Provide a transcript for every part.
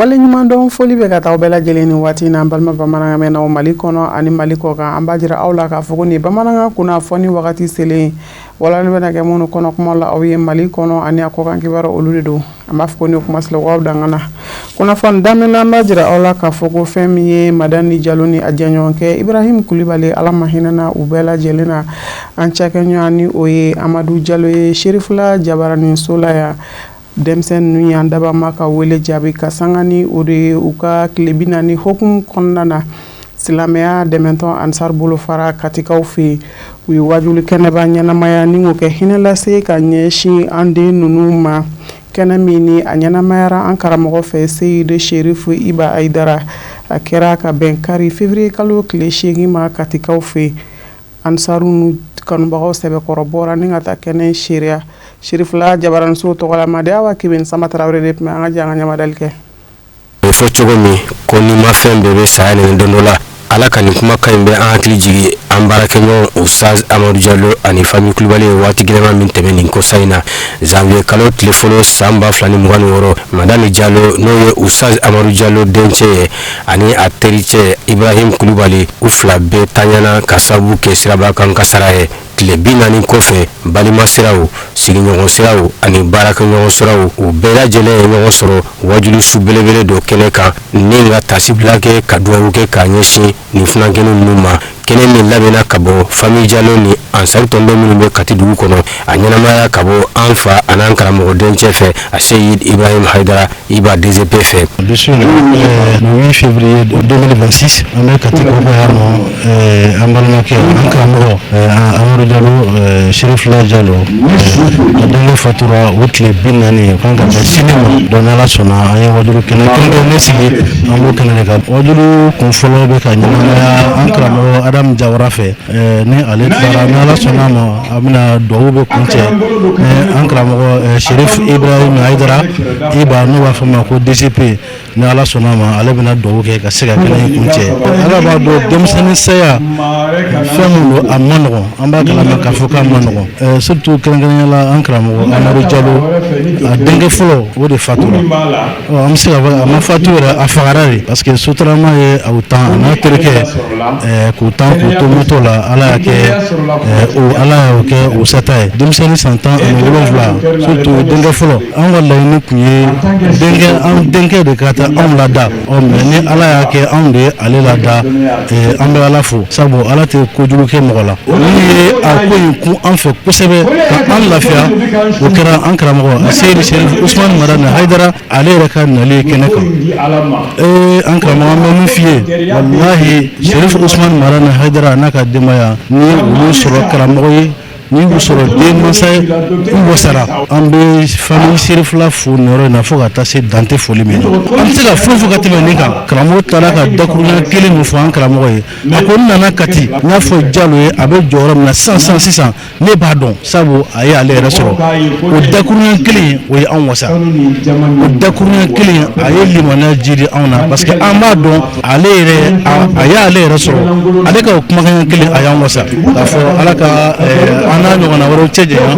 wale ɲuman dɔn foli bɛ ka taa bɛɛ lajɛlen ni waati na balima bamanankan mɛn na Mali kɔnɔ ani Mali kɔ kan an b'a jira aw la k'a fɔ ko ni bamanankan kunnafoni wagati selen wala ne bɛna kɛ minnu kɔnɔ kuma la aw ye Mali kɔnɔ ani a kɔkan kibaru olu de don an b'a fɔ ko ni kuma silakaw dangana kunnafoni daminɛ an b'a jira aw la k'a fɔ ko fɛn min ye Madani Jalo ni a jɛɲɔgɔnkɛ Ibrahim Kulibali ala ma hinɛna u bɛɛ lajɛlen na an cakɛɲɔgɔn ni o ye Amadu Jalo ye Sherifula Jabarani Solaya denmisɛnninw y'an dabama ka wele jaabi ka sanga ni o de ye u ka tile 40 hukumu kɔnɔna na silamɛya dɛmɛtɔn Ansar bolo fara katikaw fɛ u ye wajuli kɛnɛba ɲɛnamaya ni o kɛ hinɛ lase ka ɲɛsin an den ninnu ma kɛnɛ min ni a ɲɛnamayara an karamɔgɔ fɛ Seyide Sherifu Iba Aidara a kɛra ka bɛn kari février kalo tile 8 ma katikaw fɛ Ansaru kanubagaw sɛbɛkɔrɔ bɔra ni ka taa kɛnɛ seereya Sherifula Jabarani So tɔgɔlama de Awa Kibin Sama Tarawele de tun bɛ an ka jɛ an ka ɲamadali kɛ. Fɔ cogo min ko ni ma fɛn bɛɛ bɛ saya nin don dɔ la ala ka nin kumakan in bɛ an hakili jigi an baarakɛɲɔgɔn Ustaz Amadu Jalo ani famille Kulibali ye waati gɛlɛnman min tɛmɛ nin kosa in na janvier kalo tile fɔlɔ san 2026 Madani Jalo n'o ye Ustaz Amadu Jalo dencɛ ye ani a tericɛ Ibrahim Kulibali u fila bɛɛ tanyana ka sababu kɛ siraba kan kasara ye tile 40 kɔfɛ balima siraw sigiɲɔgɔn siraw ani baarakɛɲɔgɔn siraw u bɛɛ lajɛlen ye ɲɔgɔn sɔrɔ wajulu su belebele dɔ kɛnɛ kan ni ka tasibila kɛ ka dugawu kɛ k'a ɲɛsin nin funankɛni ninnu ma kɛnɛ min labɛnna ka bɔ famille Jalo ni Ansari tɔndɔn minnu bɛ Kati dugu kɔnɔ a ɲɛnamaya ka bɔ an fa an'an karamɔgɔ dencɛ fɛ a Seyid Ibrahim Haidara Iba DZP fɛ. Le 8 février 2026 an bɛ Kati kɔnɔ yan nɔ an balimakɛ an karamɔgɔ Amadu Jalo Sherifula Jalo a denkɛ fatura o tile 40 kan ka bɛn sini ma donc n'Ala sɔnna an ye wajulu kɛnɛ kelen ne sigi an b'o kɛnɛ de kan wajulu kun fɔlɔ bɛ ka ɲɛnamaya an karamɔgɔ Adamu Jawara fɛ ni ale taara n'Ala sɔnna ma a bɛna dugawu bɛ kuncɛ an karamɔgɔ Sherif Ibrahim Haidara Iba n'o b'a fɔ ma ko DCP ni Ala sɔnna ma ale bɛna dugawu kɛ ka se ka kɛnɛ in kuncɛ ala b'a dɔn denmisɛnnin saya fɛn min don a ma nɔgɔn an b'a kalama k'a fɔ k'a ma nɔgɔn surtout kɛrɛnkɛrɛnnenya la an karamɔgɔ Amadu Jalo a denkɛ fɔlɔ o de fatura an bɛ se ka fɔ a ma fatu yɛrɛ a fagara de parce que sotarama ye a tan a n'a terikɛ k'u tan k'u to moto la ala y'a kɛ ala y'o kɛ o sata ye denmisɛnnin san 17 surtout denkɛ fɔlɔ an ka laɲini tun ye an denkɛ de ka taa anw lada mais ni ala y'a kɛ anw de ye ale lada an bɛ ala fo sabu ala tɛ kojugu kɛ mɔgɔ la min ye a ko in kun an fɛ kosɛbɛ ka an lafiya o kɛra an karamɔgɔ Seyid Sherif Usman Madani Haidara ale yɛrɛ ka nali kɛnɛ kan an karamɔgɔ an bɛ min f'i ye wallahi Sherif Usman Madani Haidara n'a ka denbaya ni olu sɔrɔ karamɔgɔ ye ni y'u sɔrɔ den mansa ye u wasara an bɛ famille Sherifula fo nin yɔrɔ in na fo ka taa se dante foli min na an tɛ se ka foyi fɔ ka tɛmɛ nin kan karamɔgɔ taara ka dakuruɲɛ kelen min fɔ an karamɔgɔ ye a ko n nana Kati n y'a fɔ Jalo ye a bɛ jɔyɔrɔ min na sisan ne b'a dɔn sabu a ye ale yɛrɛ sɔrɔ o dakuruɲɛ kelen o ye anw wasa o dakuruɲɛ kelen a ye limaniya jiri anw na parce que an b'a dɔn ale yɛrɛ a ye ale yɛrɛ sɔrɔ ale ka kumakan kelen a y'an wasa k'a fɔ ala ka an n'a ɲɔgɔnna wɛrɛw cɛ janya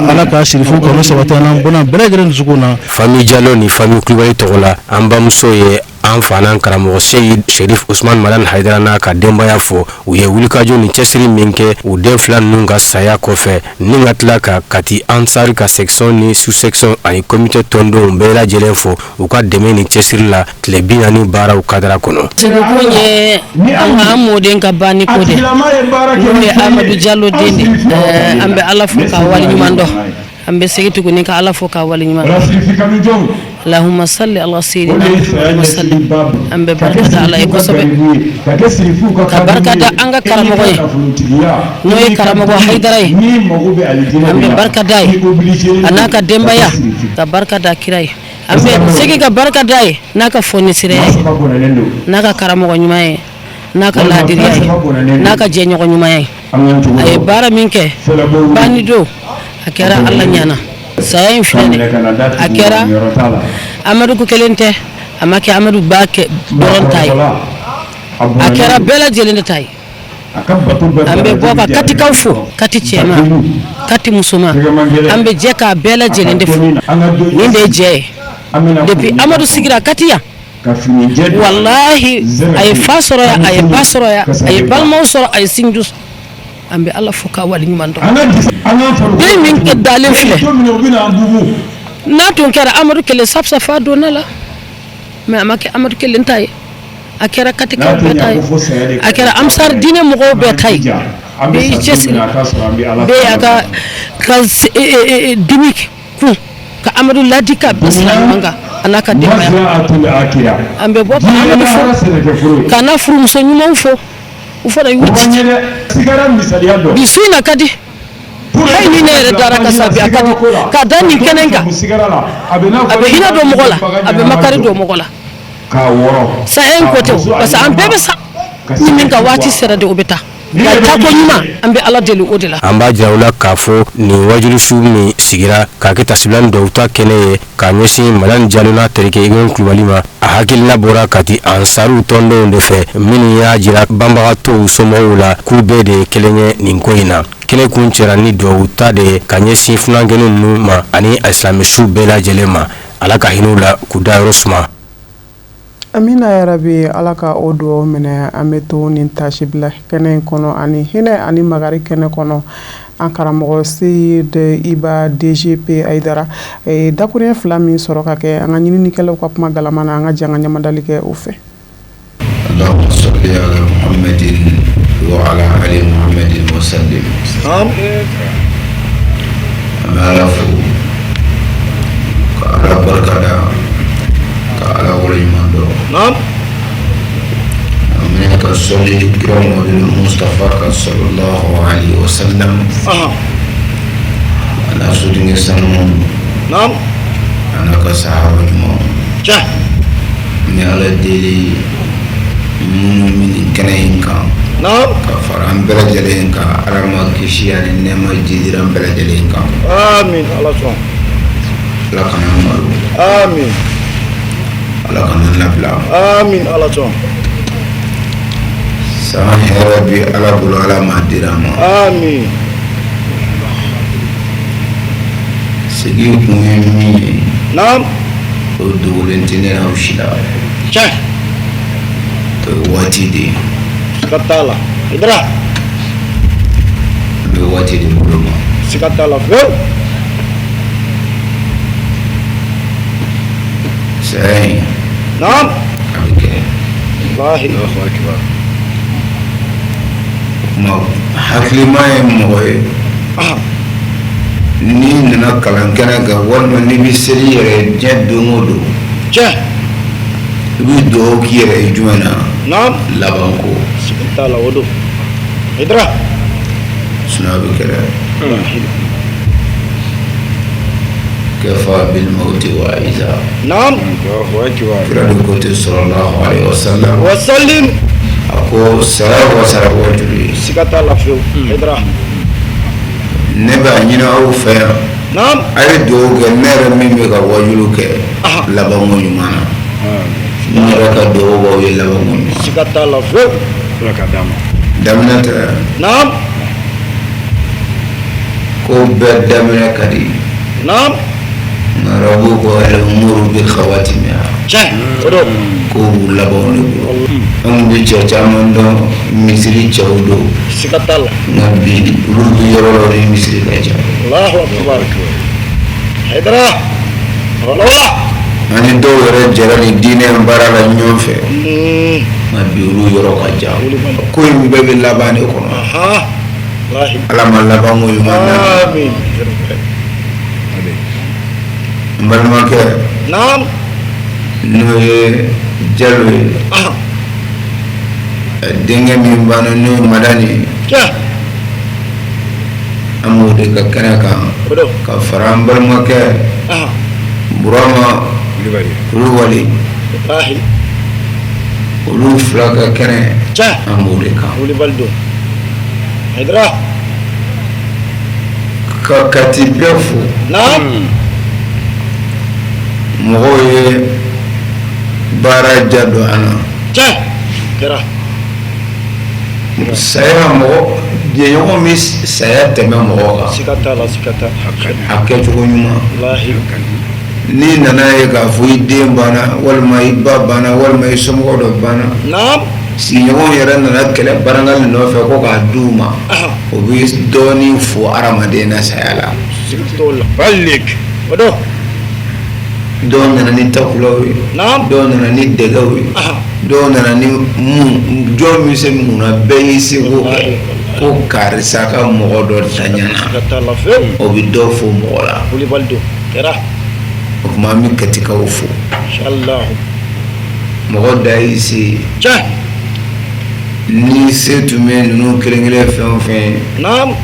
ala ka sirifu kɔnɔ sabati an bɔnna bɛɛ lajɛlen dusukun na. Famille Jalo ni famille Kulibali tɔgɔ la an bamuso ye an fa n'an karamɔgɔ Seyid Sherif Usman Madani Haidara n'a ka denbaya fɔ u ye wulikajɔ ni cɛsiri min kɛ u den fila ninnu ka saya kɔfɛ ni ka tila ka Kati Ansari ka section ni sous-section ani comité tɔndenw bɛɛ lajɛlen fɔ u ka dɛmɛ ni cɛsiri la tile 40 baaraw kadara kɔnɔ. Sigikun ye an ka an mɔden ka banni ko de n'o ye Amadu Jalo den de an bɛ ala fo ka waleɲuman dɔn an bɛ segin tuguni ka ala fo ka waleɲuman dɔn. Allahumma salli ala sayyidina Muhammad salli an bɛ barika da ala ye kosɛbɛ ka barika da an ka karamɔgɔ ye n'o ye karamɔgɔ Haidara ye an bɛ barika da ye a n'a ka denbaya ka barika da kira ye an bɛ segin ka barika da ye n'a ka fonisire ye n'a ka karamɔgɔ ɲuman ye n'a ka ladiriya ye n'a ka jɛɲɔgɔn ɲuman ye a ye baara min kɛ banni don a kɛra ala ɲana saya in filɛ nin a kɛra Amadu ko kelen tɛ a ma kɛ Amadu ba kɛ dɔrɔn ta ye a kɛra bɛɛ lajɛlen de ta ye an bɛ bɔ ka Katikaw fo Kati cɛman Kati musoman an bɛ jɛ k'a bɛɛ lajɛlen de fo nin de ye jɛ ye depuis Amadu sigira Kati yan wallahi ay fasoro ya ay basoro ya ay balmo soro ay sinjus ambe Allah fuka wali nyumando be min ke dalin fle na ton kera amadu kele sapsa fa donala mais amake amadu kele ntaye akera katika betay akera amsar dine mo go betay be chesi be aka kas dimik ku ka amadu ladika bislam manga anaka de ambe bota amadu fo kana furu muso nyuma fo ufora yuti bisina kadi hay ni nere dara ka sabi akadi ka dani kenenga abe hina do mogola abe makari do mogola ka woro sa en koto parce am bebe sa ni minga wati sera de obeta ya tako nyima ambe ala delu odela amba jawla kafo ni wajulu sumi sigira ka ke tasbilan dawta kene ka nyosi malan jaluna terike igon kulbalima a hakilna bora kati ansaru tondo ndefe mini ya jira bamba to somawula kubede kelenye ninkoina kele kunchera ni dawta de kanyesi funangenu numa ani islami shu bela jelema alaka hinula kudai rosma amina ya rabi alaka odo mene ameto nin tashibla kene kono ani hine ani magari kene kono ankara mogo de iba DGP Aidara dakure flami soroka ke anga nyini nikelo ko kuma galamana anga janga nyamadali ke ufe Allahumma salli ala Muhammadin wa ala ali Muhammadin wa sallim amalafu ka ala barakada ka ala waliman نعم من كالصلي كرام المصطفى صلى الله عليه وسلم أنا سودين سنون نعم أنا كصحابة جماعة جاه من على دليل من كناين كام نعم كفران بلجلين كا أرما كشيان النما جديران بلجلين كام آمين الله سبحانه لكن أمرو آمين Allah kana nabla amin Allah to sama rabbi ala bulu ala madirama amin sigi kumemi nam odulentine na ushida cha to wati di katala idra be wati di muluma sikatala go say نعم الله أكبر ما حكلي ما يموي ni nana kalan kɛnɛ kan walima ni bi seli yɛrɛ diɲɛ don o don cɛ i bi dugawu k'i yɛrɛ ye jumɛn na laban ko t'a la o don idara sinɔgɔ bɛ kɛ dɛ كفى بالموت وعيدا نعم فرد كنت صلى الله عليه وسلم أقول سلام وسلام وجري سكت الله فيه إدرا نبى نينا أو فيا نعم أيدو كنير ميمك وجلوك لبامو يمانا نيرك دو ويا لبامو سكت الله فيه دمنت نعم كوب دمنت كدي نعم narabu ko al-umuru bil khawatimha cha odo ko labon on bi chacha mando misri chawdo sikatala nabi rubu yoro ni misri kacha Allahu akbar haydara wala ani do yoro jarani dine mbara la nyofe nabi rubu yoro kacha ko yimbe be labane ko aha wallahi alama labango yumana amin mbalmake naam noye jalwe dinga mi bana no madani ja amode ka kanaka ka faram mbalmake burama ruwali wallahi ulu flaka kene ja amode ka uli baldo hidra ka katibefu naam mɔgɔw ye baara jado ana cɛ kɛra saya mɔgɔ jɛɲɔgɔn min saya tɛmɛ mɔgɔ kan siga t'a la siga t'a a kɛcogo ɲuman walahi ni nana ye k'a fɔ i den banna walima i ba banna walima i somɔgɔ dɔ banna sigiɲɔgɔnw yɛrɛ nana kɛlɛ barangali nɔfɛ ko k'a d'u ma o bɛ dɔɔnin fo adamaden na saya la dɔw nana ni takulaw ye dɔw nana ni dɛgɛw ye dɔw nana ni jɔn min se mun na bɛɛ y'i seko kɛ ko karisa ka mɔgɔ dɔ taɲana o bɛ dɔ fo mɔgɔ la o tuma an bɛ katikaw fo mɔgɔ da y'i se ni se tun bɛ ninnu kelen kelen fɛn o fɛn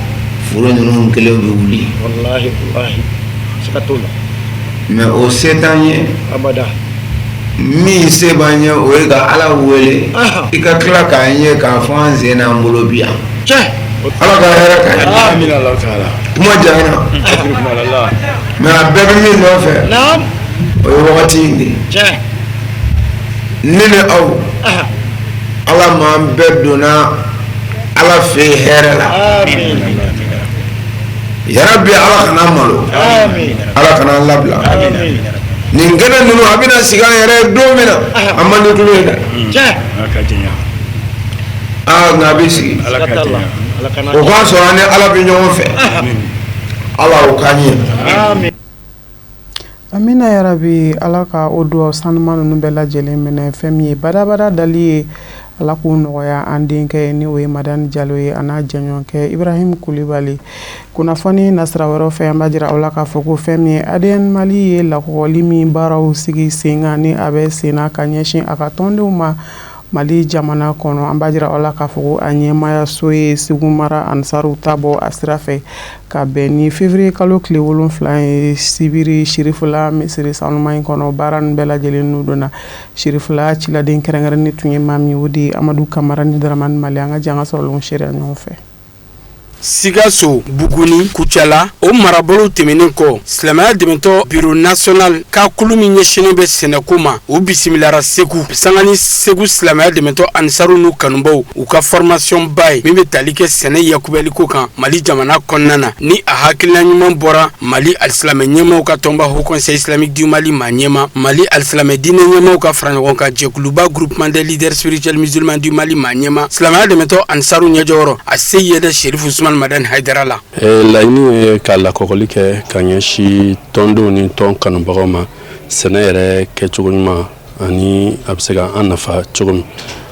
furu ninnu kelen bɛ wuli mais o se t'an ye min se b'an ye o ye ka Ala wele i ka tila k'an ye k'a fɔ an sen n'an bolo bi yan Ala ka hɛrɛ k'an ye kuma janyana mais a bɛɛ bɛ min nɔfɛ o ye wagati in de ne ni aw Ala m'an bɛɛ donna Ala fɛ hɛrɛ la yarabi Ala kana malo Ala kana labila nin kɛnɛ ninnu a bɛna sigi an yɛrɛ don min na a man di tulo ye dɛ nka a bɛ sigi o k'a sɔrɔ an ni Ala bɛ ɲɔgɔn fɛ Ala o k'an ye amina yarabi Ala ka o duwawu sanuma ninnu bɛɛ lajɛlen minɛ fɛn min ye badabada dali ye Ala k'o nɔgɔya an denkɛ ni o ye Madani Jalo ye a n'a jɛɲɔgɔnkɛ Ibrahim Kulibali kunnafoni nasira wɛrɛw fɛ an b'a jira aw la k'a fɔ ko fɛn min ye ADN Mali ye lakɔkɔli min baaraw sigi sen kan ni a bɛ sen na ka ɲɛsin a ka tɔndenw ma Mali jamana kɔnɔ an b'a jira aw la k'a fɔ ko a ɲɛmaayaso ye Segu mara Ansaru ta bɔ a sira fɛ ka bɛn ni février kalo tile 7 ye sibiri Shirifula misiri sanuma in kɔnɔ baara nin bɛɛ lajɛlen n'u donna Shirifula ciladen kɛrɛnkɛrɛnnen tun ye maa min o de Amadu Kamara ni Daramani Male an ka jan ka sɔrɔ ɲɔgɔn seereya ɲɔgɔn fɛ Sikaso, Buguni, Kucala, o marabolo tɛmɛnen kɔ silamɛya dɛmɛtɔ bureau national ka kulu min ɲɛsinnen bɛ sɛnɛko ma o bisimilara Segu sanga ni Segu silamɛya dɛmɛtɔ Ansaru n'u kanubaw u ka formation ba ye min bɛ tali kɛ sɛnɛ yakubɛliko kan Mali jamana kɔnɔna na ni a hakilina ɲuman bɔra Mali alisilamɛ ɲɛmaaw ka tɔnba Haut Conseil islamique du Mali ma ɲɛma Mali alisilamɛ diinɛ ɲɛmaaw ka fara ɲɔgɔn kan jɛkuluba groupement des leaders spirituels musulmans du Mali ma ɲɛma silamɛya dɛmɛtɔ Ansaru ɲɛjɔyɔrɔ a se yɛrɛ Sherifu Usman Madani Haidara la laɲini ye ka lakɔkɔli kɛ ka ɲɛsi tɔndenw ni tɔn kanubagaw ma sɛnɛ yɛrɛ kɛcogo ɲuman ani a bɛ se ka an nafa cogo min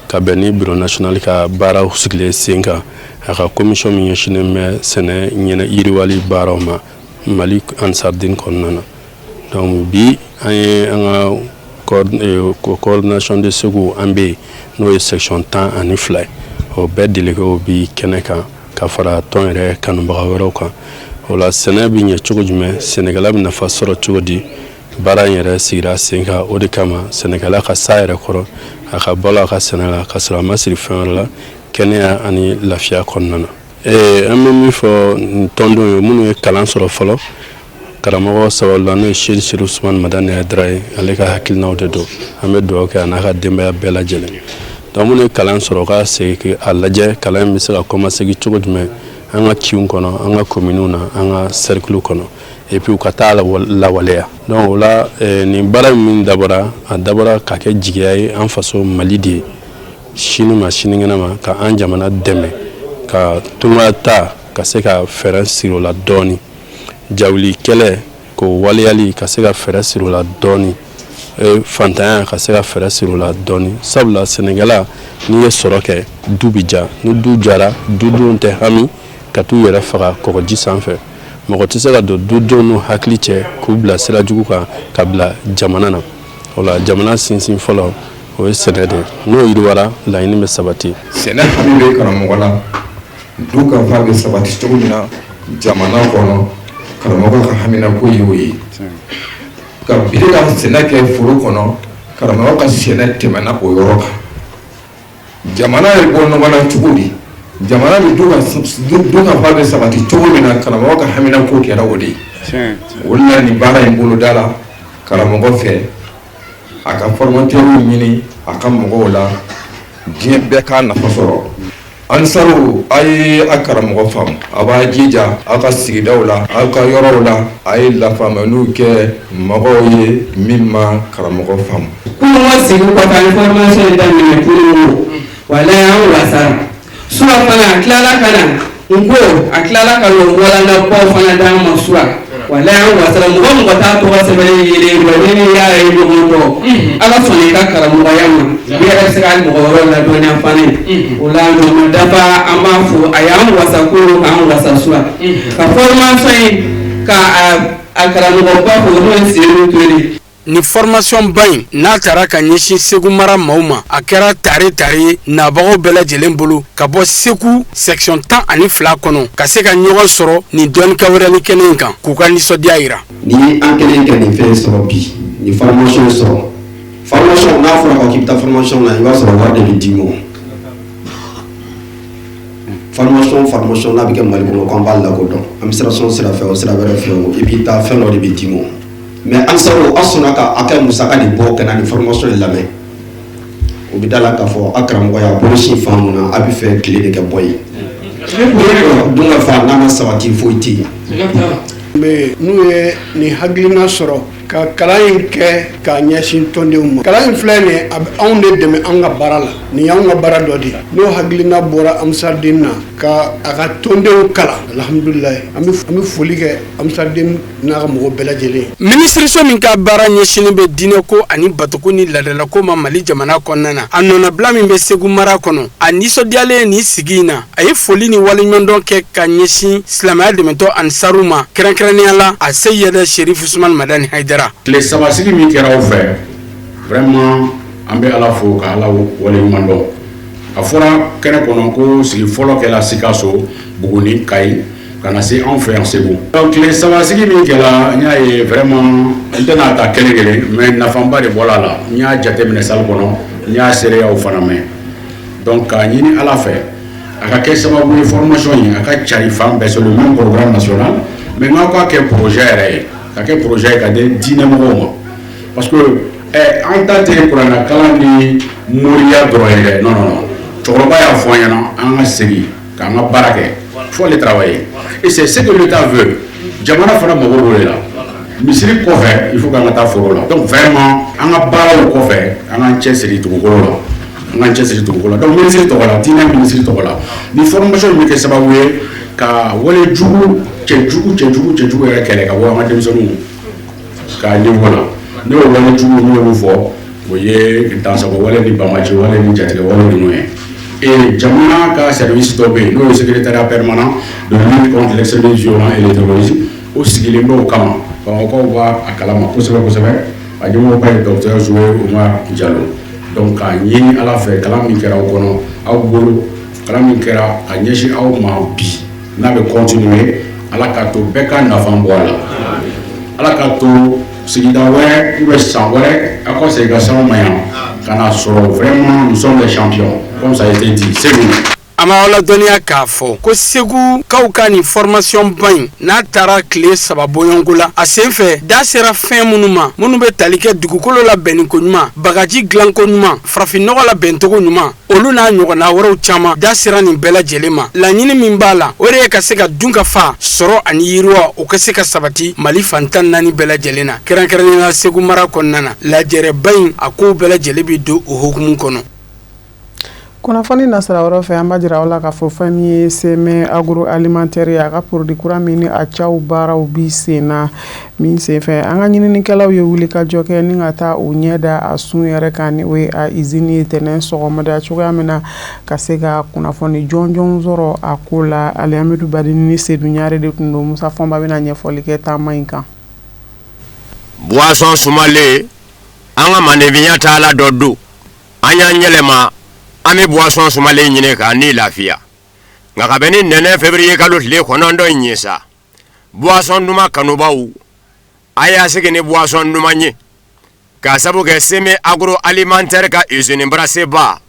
ka bɛn ni bureau national ka baaraw sigilen sen kan a ka commission min ɲɛsinnen bɛ sɛnɛ yiriwali baaraw ma Mali Ansardine kɔnɔna na donc bi an ye an ka coordination de Segu an bɛ n'o ye section 12 ye o bɛɛ délégués bi kɛnɛ kan ka fara tɔn yɛrɛ kanubaga wɛrɛw kan o la sɛnɛ bɛ ɲɛ cogo jumɛn sɛnɛkɛla bɛ nafa sɔrɔ cogo di baara in yɛrɛ sigira sen kan o de kama sɛnɛkɛla ka sa yɛrɛ kɔrɔ a ka balo a ka sɛnɛ la ka sɔrɔ a ma siri fɛn wɛrɛ la kɛnɛya ani lafiya kɔnɔna na an bɛ min fɔ tɔndenw ye minnu ye kalan sɔrɔ fɔlɔ karamɔgɔ sababu la n'o ye Sherifu Usman Madani Haidara ye ale ka hakilinaw de don an bɛ dugawu kɛ a n'a ka denbaya bɛɛ lajɛlen donc minnu ye kalan sɔrɔ ka segin a lajɛ kalan in bɛ se ka kɔmasegin cogo jumɛn an ka kiw kɔnɔ an ka kominiw na an ka cercle kɔnɔ et puis u ka taa lawaleya donc o la nin baara min dabɔra a dabɔra ka kɛ jigiya ye an faso Mali de ye sini ma sinikɛnɛ ma ka an jamana dɛmɛ ka tunga ta ka se ka fɛɛrɛ siri o la dɔɔni jawuli kɛlɛ k'o waleyali ka se ka fɛɛrɛ siri o la dɔɔni fantanya ka se ka fɛɛrɛ siri o la dɔɔni sabula sɛnɛkɛla n'i ye sɔrɔ kɛ du bi ja ni du jara dudenw tɛ hami ka t'u yɛrɛ faga kɔgɔji sanfɛ mɔgɔ tɛ se ka don dudenw n'u hakili cɛ k'u bila sira jugu kan ka bila jamana na o la jamana sinsin fɔlɔ o ye sɛnɛ de n'o yiriwara laɲini bɛ sabati sɛnɛ hami bɛ karamɔgɔ la du ka fa bɛ sabati cogo min na jamana kɔnɔ karamɔgɔ ka hamina ko ye o ye ka biri ka sɛnɛ kɛ foro kɔnɔ karamɔgɔ ka sɛnɛ tɛmɛna o yɔrɔ kan jamana ye bɔ ɲɔgɔn na cogo di jamana bɛ du ka fa bɛ sabati cogo min na karamɔgɔ ka hamina ko kɛra o de ye o de la nin baara in boloda la karamɔgɔ fɛ a ka formateurs ɲini a ka mɔgɔw la diɲɛ bɛɛ k'a nafa sɔrɔ ansaru ay akaramɔgɔ faamu a b'a jija a ka sigidaw la a ka yɔrɔw la a ye lafamaniw kɛ mɔgɔw ye min ma karamɔgɔ faamu. kuma sigi kɔfɛ a ye formation daminɛ tuguni wala y'an wasara sura fana a tilala ka na n ko a tilala ka n'o walandabaw fana d'an ma sura wala y'an wasara mɔgɔ mɔgɔ t'a tɔgɔ sɛbɛnni yelen dɔn ni min y'a ye ɲɔgɔn dɔn ala sɔnna i ka karamɔgɔya ma ne yɛrɛ bɛ se ka mɔgɔ wɛrɛw ladɔnniya fana o la ɲɔgɔn dafa an b'a fɔ a y'an wasa kolo k'an wasa sura ka formation in ka a karamɔgɔba fɔ n'o ye Seydou Touré. Ni formation ba in n'a taara ka ɲɛsin Segu mara maaw ma a kɛra tare nabagaw bɛɛ lajɛlen bolo ka bɔ Segu section 12 kɔnɔ ka se ka ɲɔgɔn sɔrɔ ni dɔnnika wɛrɛli kɛnɛ in kan k'u ka nisɔndiya yira. Ni an kɛlen ka nin fɛn sɔrɔ bi ni formation sɔrɔ formation n'a fɔra ko k'i bɛ taa formation na i b'a sɔrɔ wari de bɛ d'i ma formation n'a bɛ kɛ Mali kɔnɔ k'an b'a lakodɔn administration sira fɛ o sira wɛrɛ fɛ i b'i taa fɛn dɔ de bɛ d'i ma. Mais ansaru asuna ka akay musaka di bɔ kana ni formation de lamɛn o bi dala ka fɔ a karamɔgɔya bolosi faamu na a bɛ fɛ tile de kɛ bɔ ye don ka fa n'a ma sabati foyi tɛ yen. Mais n'u ye nin hakilina sɔrɔ ka kalan in kɛ ka ɲɛsin tɔndenw ma kalan in filɛ nin a bɛ anw de dɛmɛ an ka baara la nin y'anw ka baara dɔ de n'o hakilina bɔra Amsaden na ka a ka tɔndenw kalan alhamdulilayi an bɛ foli kɛ Amsaden n'a ka mɔgɔ bɛɛ lajɛlen. Minisiriso min ka baara ɲɛsinnen bɛ diinɛ ko ani batoko ni ladalako ma Mali jamana kɔnɔna na a nɔnabila min bɛ Segu mara kɔnɔ a nisɔndiyalen nin sigi in na a ye foli ni waleɲumandɔn kɛ ka ɲɛsin silamɛya dɛmɛtɔ Ansaru ma kɛrɛnkɛrɛnnenya la a se yɛrɛ Sherifu Usumani Madani Haidara. Tile saba sigi min kɛra aw fɛ vraiment an bɛ Ala fo ka Ala waleɲumandɔn a fɔra kɛnɛ kɔnɔ ko sigi fɔlɔ kɛla Sikaso Buguni Kayi ka na se anw fɛ yan Segu. Donc tile saba sigi min kɛra n y'a ye vraiment n tɛna ta kelen mais nafaba de bɔra a la n y'a jateminɛ salle kɔnɔ n y'a seereyaw fana mɛn donc k'a ɲini Ala fɛ a ka kɛ sababu ye formation in a ka cari fan bɛɛ sur le même programme national mais n'aw ka kɛ projet yɛrɛ ye ka kɛ projet ye ka di diinɛmɔgɔw ma parce que an ta tɛ kuranna kalan ni moriya dɔrɔn ye dɛ non cɛkɔrɔba y'a fɔ an ɲɛna an ka segin k'an ka baara kɛ faut aller travailler et c'est ce que l'État veut jamana fana mago b'o de la misiri kɔfɛ il faut k'an ka taa foro la donc vraiment an ka baaraw kɔfɛ an k'an cɛsiri dugukolo la donc ministre tɔgɔ la diinɛ ministre tɔgɔ la ni formation bɛ kɛ sababu ye ka wale jugu cɛjugu yɛrɛ kɛlɛ ka bɔ an ka denmisɛnninw ka niveau la ne y'o wale jugu n'o y'o fɔ o ye dansago wale ni bamaci wale ni jatigɛ wale ninnu ye et jamana ka service dɔ bɛ yen n'o ye secrétariat permanent de lutte contre l'extrémisme violent et le terrorisme o sigilen bɛ o kama bamakɔkaw b'a a kalama kosɛbɛ a ɲɛmɔgɔba ye docteur Zoué Oumar Diallo donc k'a ɲini Ala fɛ kalan min kɛra aw kɔnɔ aw bolo kalan min kɛra a ɲɛsin aw ma bi n'a bɛ continuer Ala k'a to bɛɛ ka nafa bɔ a la Ala k'a to sigida wɛrɛ ou bien san wɛrɛ a ka segin ka s'anw ma yan ka na sɔrɔ vraiment nous sommes des champions comme ça a été dit Segu. An b'aw ladɔnniya k'a fɔ ko Segu kaw ka nin formation ba in n'a taara tile 3 bɔɲɔgɔnko la a sen fɛ da sera fɛn minnu ma minnu bɛ tali kɛ dugukolo labɛnniko ɲuman bagaji dilanko ɲuman farafinnɔgɔ labɛncogo ɲuman olu n'a ɲɔgɔnna wɛrɛw caman da sera nin bɛɛ lajɛlen ma laɲini min b'a la o de ye ka se ka dunkafa sɔrɔ ani yiriwa o ka se ka sabati Mali fantan 4 bɛɛ lajɛlen na kɛrɛnkɛrɛnnenya Segu mara kɔnɔna na lajɛrɛba in a kow bɛɛ lajɛlen bɛ don o hukumu kɔnɔ. Kunnafoni nasira wɛrɛ fɛ an b'a jira aw la k'a fɔ fɛn min ye CME agroalimentaire a ka produit kura min ni a cɛw baaraw bi sen na min sen fɛ an ka ɲininikɛlaw ye wuli ka jɔ kɛ ni ka taa u ɲɛ da a sun yɛrɛ kan ni o ye a usine ye tɛnɛn sɔgɔmada cogoya min na ka se ka kunnafoni jɔnjɔn sɔrɔ a ko la Aliamidu Badini ni Seydou Ɲare de tun don Musa Fɔnba bɛna ɲɛfɔli kɛ taama in kan. Boisson sumalen an ka manevinya taala dɔ don an y'an yɛlɛma an bɛ boisson sumalen ɲini k'a ni lafiya nka ka bɛn ni nɛnɛ février kalo tile 9 in ye sa boisson duman kanubaw a y'a sigi ni boisson duman ye k'a sabu kɛ CME agroalimentaire ka usine brasser ba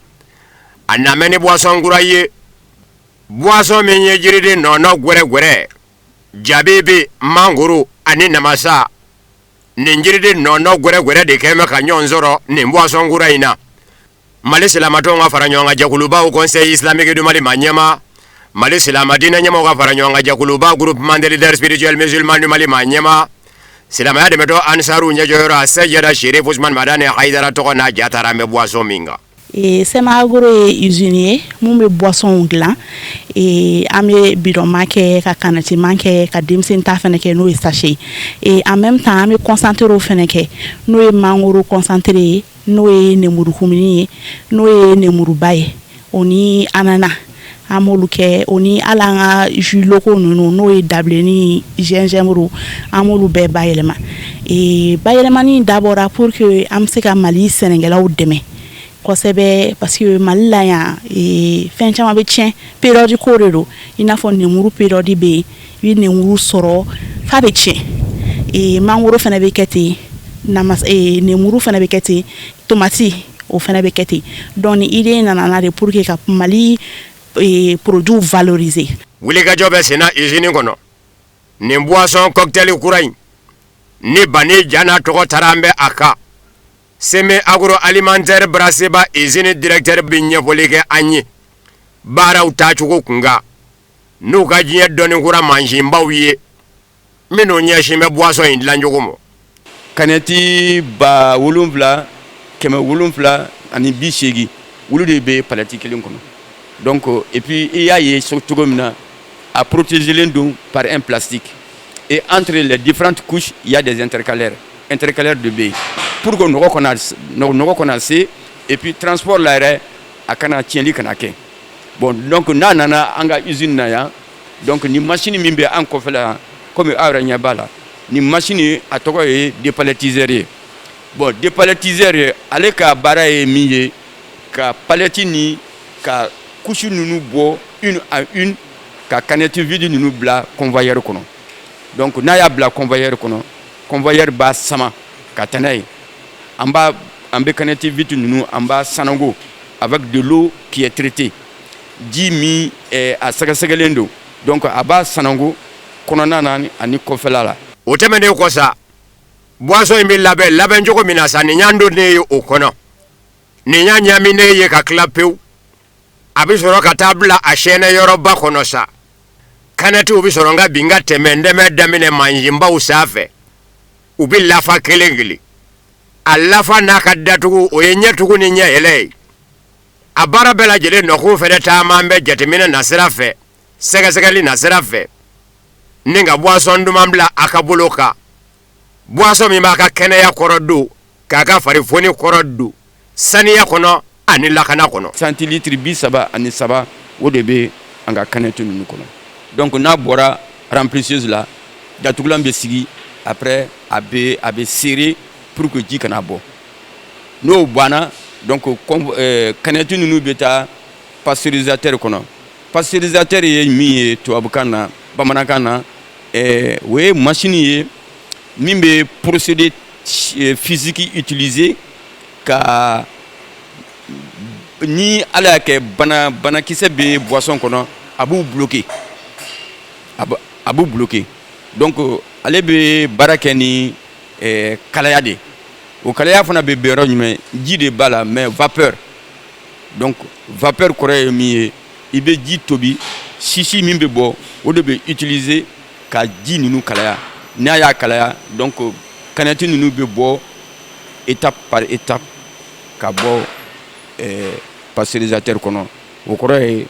a namɛ ni boisson kura ye boisson min ye jiriden nɔnɔ gwɛrɛgwɛrɛ jabibi mangoro ani namasa nin jiriden nɔnɔ gwɛrɛgwɛrɛ de kɛmɛ ka ɲɔgɔn sɔrɔ nin boisson kura in na Mali silamato nga fara ɲɔgɔn kan jɛkuluba au conseil islamique du Mali ma ɲɛma Mali silamadinɛ ɲɛmaw ka fara ɲɔgɔn kan jɛkuluba groupement des leaders spirituels musulmans du Mali ma ɲɛma silamaya dɛmɛtɔ ansaru ɲɛjɔyɔrɔ a Sejada Sherif Ousmane Madane Haidara tɔgɔ n'a jatara an bɛ boisson min kan. Sema Agro ye usine ye mun bɛ boisson dilan an bɛ bidɔnma kɛ ka kanatima kɛ ka denmisɛnnin ta fɛnɛ kɛ n'o ye sachet en même temps an bɛ concentré fɛnɛ kɛ n'o ye mangoro concentré ye n'o ye nemuru kumuni ye n'o ye nemuruba ye o ni anana an b'olu kɛ o ni hali an ka jus locaux ninnu n'o ye dabileni ni gingembre an b'olu bɛɛ bayɛlɛma bayɛlɛmani dabɔra pour que an bɛ se ka Mali sɛnɛkɛlaw dɛmɛ kosɛbɛ parce que Mali la yan fɛn caman bɛ tiɲɛ période ko de don i n'a fɔ nemuru période bɛ yen i bɛ nemuru sɔrɔ f'a bɛ tiɲɛ mangoro fana bɛ kɛ ten nemuru fana bɛ kɛ ten tomati o fana bɛ kɛ ten donc ni idée nana de pour que ka Mali produit valoriser. Wulikajɔ bɛ senna usine kɔnɔ nin boisson cocktail kura in ni bani jana tɔgɔ taara an bɛ a kan Seme agroalimentaire Braseba usine directeur bi ɲɛfɔli kɛ an ye baaraw taacogo kunga n'u ka diɲɛ dɔnni kura mansinbaw ye minnu ɲɛsin bɛ boisson in dilancogo ma. Kanɛti ba 7 700 ani 80 olu de bɛ palette kelen kɔnɔ donc et puis il y a cogo min na a protégé don par un plastique et entre les différentes couches il y a des intercalaires de B pour que nɔgɔ kana se et puis transport la yɛrɛ a kana tiɲɛli kana kɛ bon donc n'a nana an ka usine na yan donc ni machine min bɛ an kɔfɛ la comme aw yɛrɛ ɲɛ b'a la ni machine a tɔgɔ ye dépalettiseur ye bon dépalettiseur ye ale ka baara ye min ye ka palette ni ka couche ninnu bɔ une à une ka canette vide ninnu bila convoyeur kɔnɔ donc n'a y'a bila convoyeur kɔnɔ convoyeur b'a sama ka taa n'a ye an bɛ canette vide ninnu an b'a sanango avec de l'eau qui est traitée ji min a sɛgɛsɛgɛlen don donc a b'a sanango kɔnɔna na ani kɔfɛla la. O tɛmɛnen kɔ sa boisson in bɛ labɛn cogo min na sa nin y'an donnen ye o kɔnɔ nin y'a ɲaaminen ye ka tila pewu a bɛ sɔrɔ ka taa bila a sɛnɛ yɔrɔba kɔnɔ sa kanɛtiw bɛ sɔrɔ nka bin ka tɛmɛ ndɛmɛ daminɛ mansinbaw sanfɛ u bɛ lafa kelen kelen a lafa n'a ka datugu o ye ɲɛtugu ni ɲɛ yɛlɛ ye a baara bɛɛ lajɛlen nɔkun fɛnɛ taama bɛ jateminɛ nasira fɛ sɛgɛsɛgɛli nasira fɛ ni ka boisson duman bila a ka bolo kan boisson min b'a ka kɛnɛya kɔrɔ don k'a ka farifoni kɔrɔ don saniya kɔnɔ ani lakana kɔnɔ. Centilitre 37 o de bɛ an ka canette ninnu kɔnɔ donc n'a bɔra remplisseuse la datugulan bɛ sigi après a bɛ serrer pour que ji kana bɔ n'o banna donc canette ninnu bɛ taa pasteurisateur kɔnɔ pasteurisateur ye min ye tubabukan na bamanankan na o ye machine ye min bɛ procédé physique utilisé ka ni ala y'a kɛ banakisɛ bɛ boisson kɔnɔ a b'u bloqué a b'u bloqué donc ale bɛ baara kɛ ni kalaya de o kalaya fana bɛ bɛn yɔrɔ jumɛn ji de b'a la mais vapeur donc vapeur kɔrɔ ye min ye i bɛ ji tobi sisi min bɛ bɔ o de bɛ utiliser ka ji ninnu kalaya n'a y'a kalaya donc canette ninnu bɛ bɔ étape par étape ka bɔ pasteurisateur kɔnɔ o kɔrɔ ye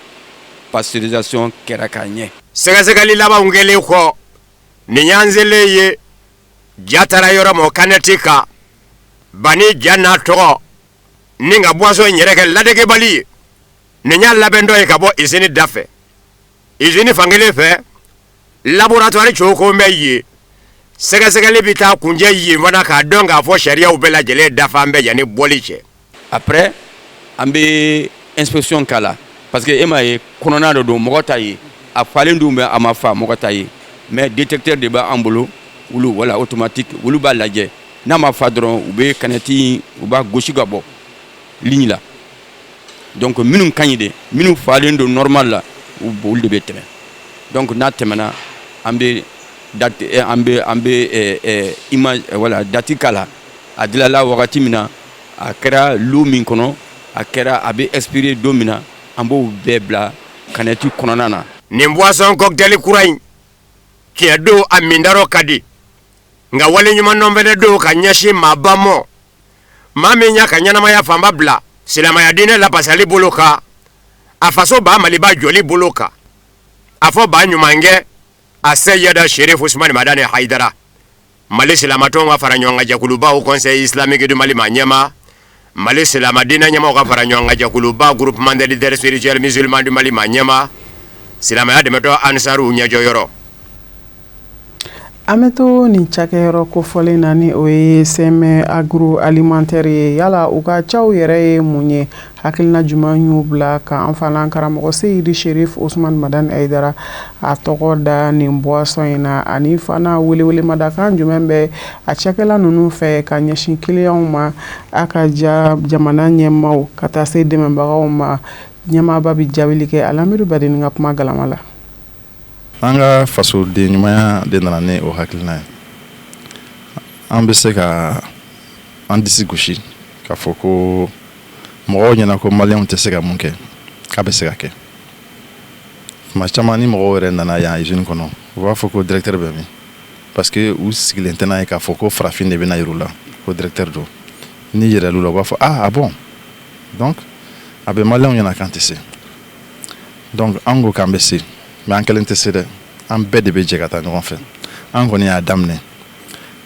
pasteurisation kɛra ka ɲɛ. sɛgɛsɛgɛli labanw kɛlen kɔ nin y'an selen ye ja taara yɔrɔ ma canette kan bani ja n'a tɔgɔ ni ka boisson in yɛrɛ kɛ ladegebali ye nin y'a labɛn dɔ ye ka bɔ usine da fɛ usine fankelen fɛ laboratoire cogo bɛ yen sɛgɛsɛgɛli bɛ taa kunjɛ yen fana k'a dɔn k'a fɔ sariyaw bɛɛ lajɛlen dafa an bɛ yanni bɔli cɛ. Après an bɛ inspection k'a la parce que e m'a ye kɔnɔna dɔ don mɔgɔ ta ye a falen dun bɛ a ma fa mɔgɔ ta ye mais détecteur de b'an bolo wulu wala automatique wulu b'a lajɛ n'a ma fa dɔrɔn u bɛ canette u b'a gosi ka bɔ ligne la donc minnu ka ɲi de minnu falen don normal la olu de bɛ tɛmɛ donc n'a tɛmɛna an bɛ date an bɛ image wala date k'a la a dilala wagati min na a kɛra lot min kɔnɔ a kɛra a bɛ expiré don min na an b'o bɛɛ bila canette kɔnɔna na. nin boisson cocktail kura in tiɲɛ don a mindaro ka di nka waleɲuman dɔn fɛnɛ don ka ɲɛsin maaba mɔ maa min y'a ka ɲɛnamaya fanba bila silamɛya diinɛ lapasali bolo kan a faso ba maliba jɔli bolo kan a fɔ ba ɲumankɛ a Seyida Cherif Ousmane Madani Haidara Mali silamatɔnw ka fara ɲɔgɔn kan jɛkuluba au Conseil islamique du Mali ma ɲɛma Mali silamadina ɲɛmaw ka fara ɲɔgɔn kan jɛkuluba groupement des leaders spirituels musulmans du Mali ma ɲɛma silamɛya dɛmɛtɔ Ansaru ɲɛjɔyɔrɔ. An bɛ to nin cakɛyɔrɔ kofɔlen na ni o ye sɛmɛ agroalimentaire ye yala u ka caw yɛrɛ ye mun ye hakilina jumɛn y'u bila ka an fana karamɔgɔ Seyidi Cherif Ousmane Madani Haidara a tɔgɔ da nin boisson in na ani fana welewelemadakan jumɛn bɛ a cakɛla ninnu fɛ ka ɲɛsin clients ma a ka jamana ɲɛmaaw ka taa se dɛmɛbagaw ma ɲɛmaaba bi jaabili kɛ Alamidu Badeni ka kuma galama la. An ka fasoden ɲumanya de nana ni o hakilina ye an bɛ se ka an disi gosi k'a fɔ ko mɔgɔw ɲɛna ko maliyɛnw tɛ se ka mun kɛ k'a bɛ se ka kɛ tuma caman ni mɔgɔw yɛrɛ nana yan usine kɔnɔ u b'a fɔ ko directeur bɛ min parce que u sigilen tɛ n'a ye k'a fɔ ko farafin de bɛna yir'u la ko directeur don ni yɛrɛl'u la u b'a fɔ ah bon donc a bɛ maliyɛnw ɲɛna k'an tɛ se donc an ko k'an bɛ se mais an kelen tɛ se dɛ an bɛɛ de bɛ jɛ ka taa ɲɔgɔn fɛ an kɔni y'a daminɛ